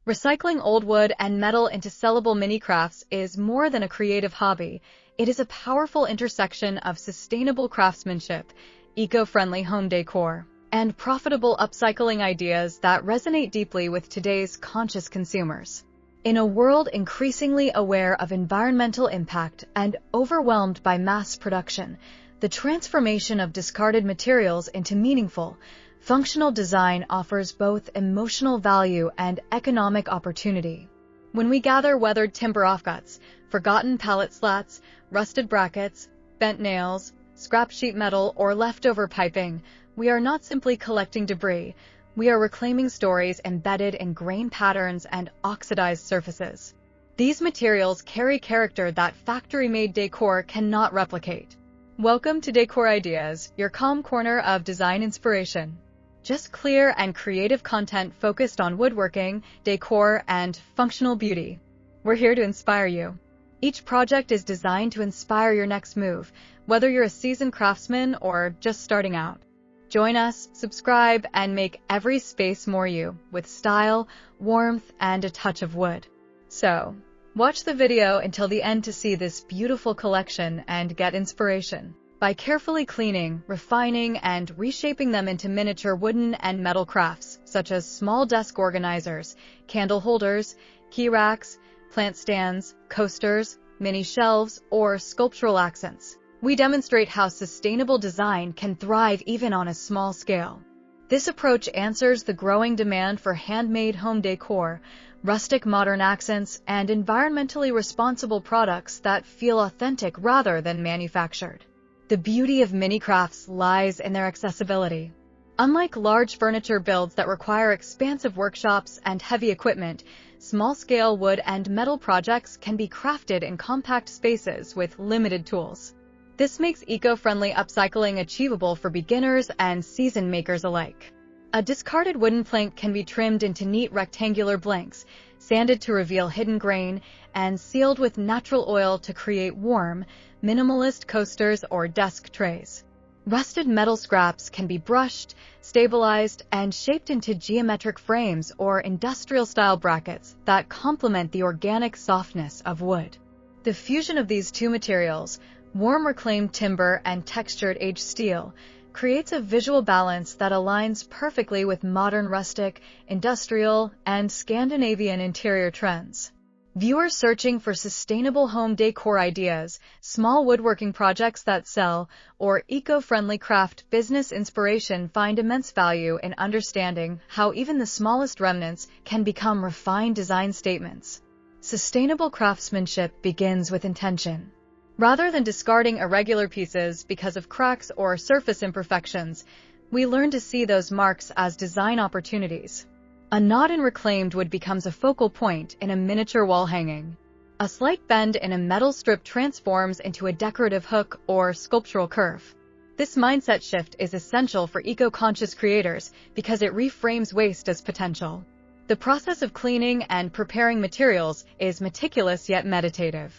Recycling old wood and metal into sellable mini-crafts is more than a creative hobby. It is a powerful intersection of sustainable craftsmanship, eco-friendly home decor, and profitable upcycling ideas that resonate deeply with today's conscious consumers. In a world increasingly aware of environmental impact and overwhelmed by mass production, the transformation of discarded materials into meaningful, functional design offers both emotional value and economic opportunity. When we gather weathered timber offcuts, forgotten pallet slats, rusted brackets, bent nails, scrap sheet metal, or leftover piping, we are not simply collecting debris, we are reclaiming stories embedded in grain patterns and oxidized surfaces. These materials carry character that factory-made decor cannot replicate. Welcome to Decor Ideas, your calm corner of design inspiration. Just clear and creative content focused on woodworking, decor, and functional beauty. We're here to inspire you. Each project is designed to inspire your next move, whether you're a seasoned craftsman or just starting out. Join us, subscribe, and make every space more you, with style, warmth, and a touch of wood. So, watch the video until the end to see this beautiful collection and get inspiration. By carefully cleaning, refining, and reshaping them into miniature wooden and metal crafts, such as small desk organizers, candle holders, key racks, plant stands, coasters, mini shelves, or sculptural accents, we demonstrate how sustainable design can thrive even on a small scale. This approach answers the growing demand for handmade home decor, rustic modern accents, and environmentally responsible products that feel authentic rather than manufactured. The beauty of mini-crafts lies in their accessibility. Unlike large furniture builds that require expansive workshops and heavy equipment, small-scale wood and metal projects can be crafted in compact spaces with limited tools. This makes eco-friendly upcycling achievable for beginners and seasoned makers alike. A discarded wooden plank can be trimmed into neat rectangular blanks, sanded to reveal hidden grain, and sealed with natural oil to create warm, minimalist coasters or desk trays. Rusted metal scraps can be brushed, stabilized, and shaped into geometric frames or industrial-style brackets that complement the organic softness of wood. The fusion of these two materials, warm reclaimed timber and textured aged steel, creates a visual balance that aligns perfectly with modern rustic, industrial, and Scandinavian interior trends. Viewers searching for sustainable home decor ideas, small woodworking projects that sell, or eco-friendly craft business inspiration find immense value in understanding how even the smallest remnants can become refined design statements. Sustainable craftsmanship begins with intention. Rather than discarding irregular pieces because of cracks or surface imperfections, we learn to see those marks as design opportunities. A knot in reclaimed wood becomes a focal point in a miniature wall hanging. A slight bend in a metal strip transforms into a decorative hook or sculptural curve. This mindset shift is essential for eco-conscious creators because it reframes waste as potential. The process of cleaning and preparing materials is meticulous yet meditative.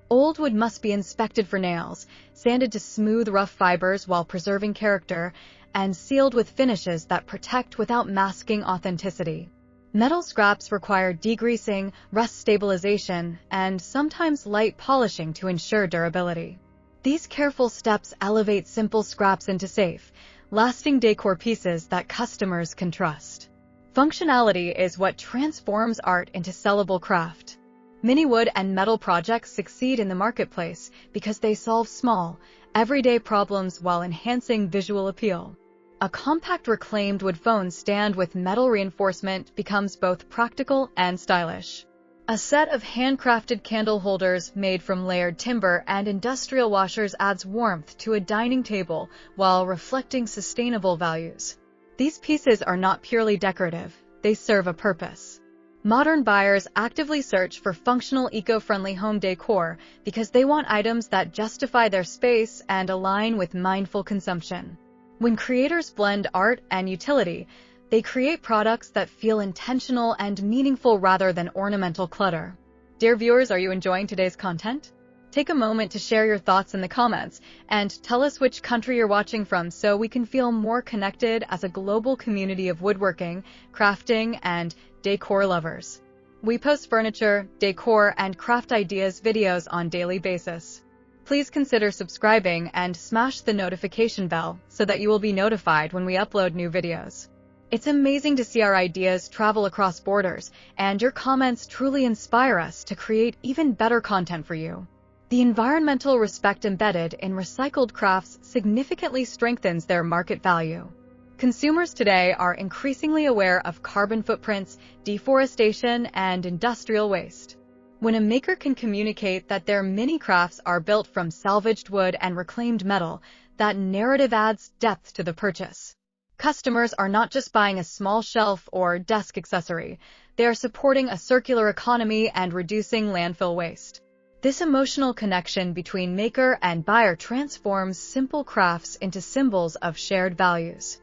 Old wood must be inspected for nails, sanded to smooth rough fibers while preserving character, and sealed with finishes that protect without masking authenticity. Metal scraps require degreasing, rust stabilization, and sometimes light polishing to ensure durability. These careful steps elevate simple scraps into safe, lasting decor pieces that customers can trust. Functionality is what transforms art into sellable craft. Many wood and metal projects succeed in the marketplace because they solve small, everyday problems while enhancing visual appeal. A compact reclaimed wood phone stand with metal reinforcement becomes both practical and stylish. A set of handcrafted candle holders made from layered timber and industrial washers adds warmth to a dining table while reflecting sustainable values. These pieces are not purely decorative, they serve a purpose. Modern buyers actively search for functional eco-friendly home decor because they want items that justify their space and align with mindful consumption. When creators blend art and utility, they create products that feel intentional and meaningful rather than ornamental clutter. Dear viewers, are you enjoying today's content? Take a moment to share your thoughts in the comments and tell us which country you're watching from so we can feel more connected as a global community of woodworking, crafting, and decor lovers. We post furniture, decor, and craft ideas videos on a daily basis. Please consider subscribing and smash the notification bell so that you will be notified when we upload new videos. It's amazing to see our ideas travel across borders, and your comments truly inspire us to create even better content for you. The environmental respect embedded in recycled crafts significantly strengthens their market value. Consumers today are increasingly aware of carbon footprints, deforestation, and industrial waste. When a maker can communicate that their mini crafts are built from salvaged wood and reclaimed metal, that narrative adds depth to the purchase. Customers are not just buying a small shelf or desk accessory, they are supporting a circular economy and reducing landfill waste. This emotional connection between maker and buyer transforms simple crafts into symbols of shared values.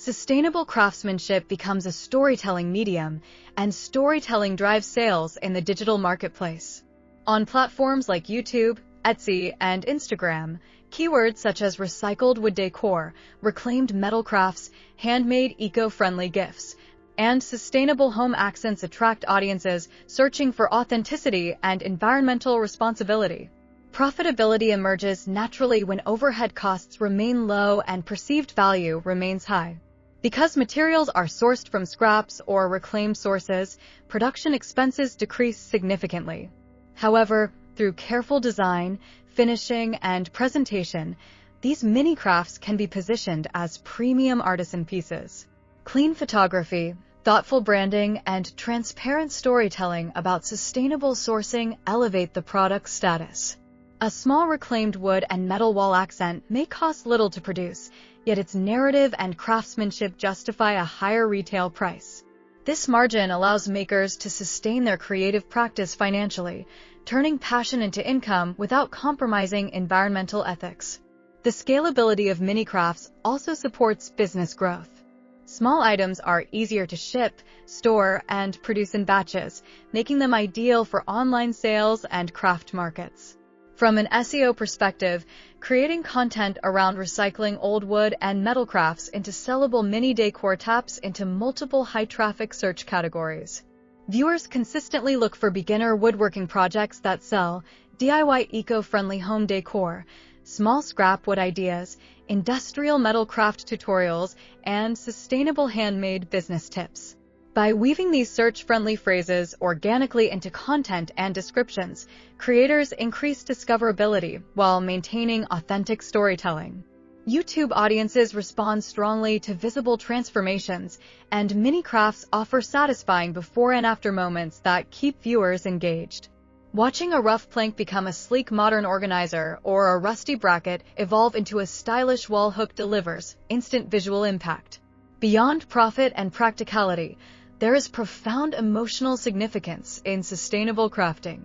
Sustainable craftsmanship becomes a storytelling medium, and storytelling drives sales in the digital marketplace. On platforms like YouTube, Etsy, and Instagram, keywords such as recycled wood decor, reclaimed metal crafts, handmade eco-friendly gifts, and sustainable home accents attract audiences searching for authenticity and environmental responsibility. Profitability emerges naturally when overhead costs remain low and perceived value remains high. Because materials are sourced from scraps or reclaimed sources, production expenses decrease significantly. However, through careful design, finishing, and presentation, these mini crafts can be positioned as premium artisan pieces. Clean photography, thoughtful branding, and transparent storytelling about sustainable sourcing elevate the product's status. A small reclaimed wood and metal wall accent may cost little to produce, yet its narrative and craftsmanship justify a higher retail price. This margin allows makers to sustain their creative practice financially, turning passion into income without compromising environmental ethics. The scalability of mini crafts also supports business growth. Small items are easier to ship, store, and produce in batches, making them ideal for online sales and craft markets. From an SEO perspective, creating content around recycling old wood and metal crafts into sellable mini decor taps into multiple high-traffic search categories. Viewers consistently look for beginner woodworking projects that sell, DIY eco-friendly home decor, small scrap wood ideas, industrial metal craft tutorials, and sustainable handmade business tips. By weaving these search-friendly phrases organically into content and descriptions, creators increase discoverability while maintaining authentic storytelling. YouTube audiences respond strongly to visible transformations, and mini crafts offer satisfying before and after moments that keep viewers engaged. Watching a rough plank become a sleek modern organizer or a rusty bracket evolve into a stylish wall hook delivers instant visual impact. Beyond profit and practicality, there is profound emotional significance in sustainable crafting.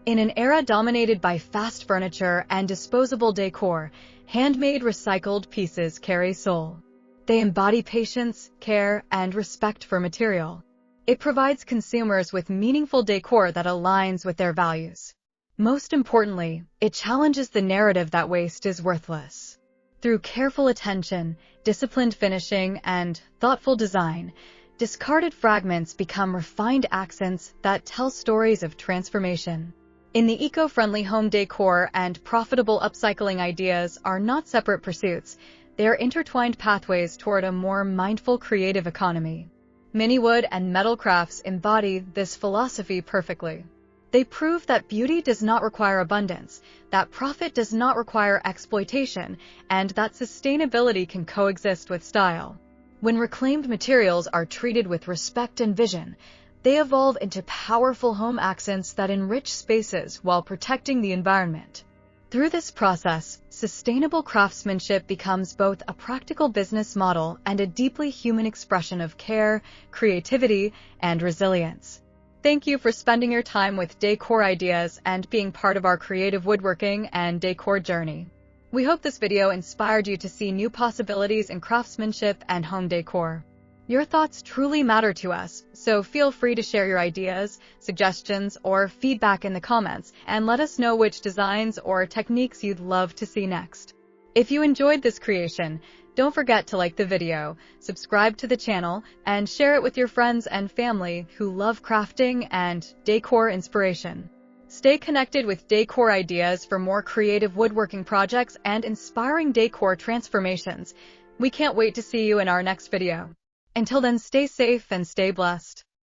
In an era dominated by fast furniture and disposable decor, handmade recycled pieces carry soul. They embody patience, care, and respect for material. It provides consumers with meaningful decor that aligns with their values. Most importantly, it challenges the narrative that waste is worthless. Through careful attention, disciplined finishing, and thoughtful design, discarded fragments become refined accents that tell stories of transformation. In the eco-friendly home decor and profitable upcycling ideas are not separate pursuits, they are intertwined pathways toward a more mindful creative economy. Mini wood and metal crafts embody this philosophy perfectly. They prove that beauty does not require abundance, that profit does not require exploitation, and that sustainability can coexist with style. When reclaimed materials are treated with respect and vision, they evolve into powerful home accents that enrich spaces while protecting the environment. Through this process, sustainable craftsmanship becomes both a practical business model and a deeply human expression of care, creativity, and resilience. Thank you for spending your time with Decor Ideas and being part of our creative woodworking and decor journey. We hope this video inspired you to see new possibilities in craftsmanship and home decor. Your thoughts truly matter to us, so feel free to share your ideas, suggestions, or feedback in the comments and let us know which designs or techniques you'd love to see next. If you enjoyed this creation, Don't forget to like the video, subscribe to the channel, and share it with your friends and family who love crafting and decor inspiration. Stay connected with Decor Ideas for more creative woodworking projects and inspiring decor transformations. We can't wait to see you in our next video. Until then, stay safe and stay blessed.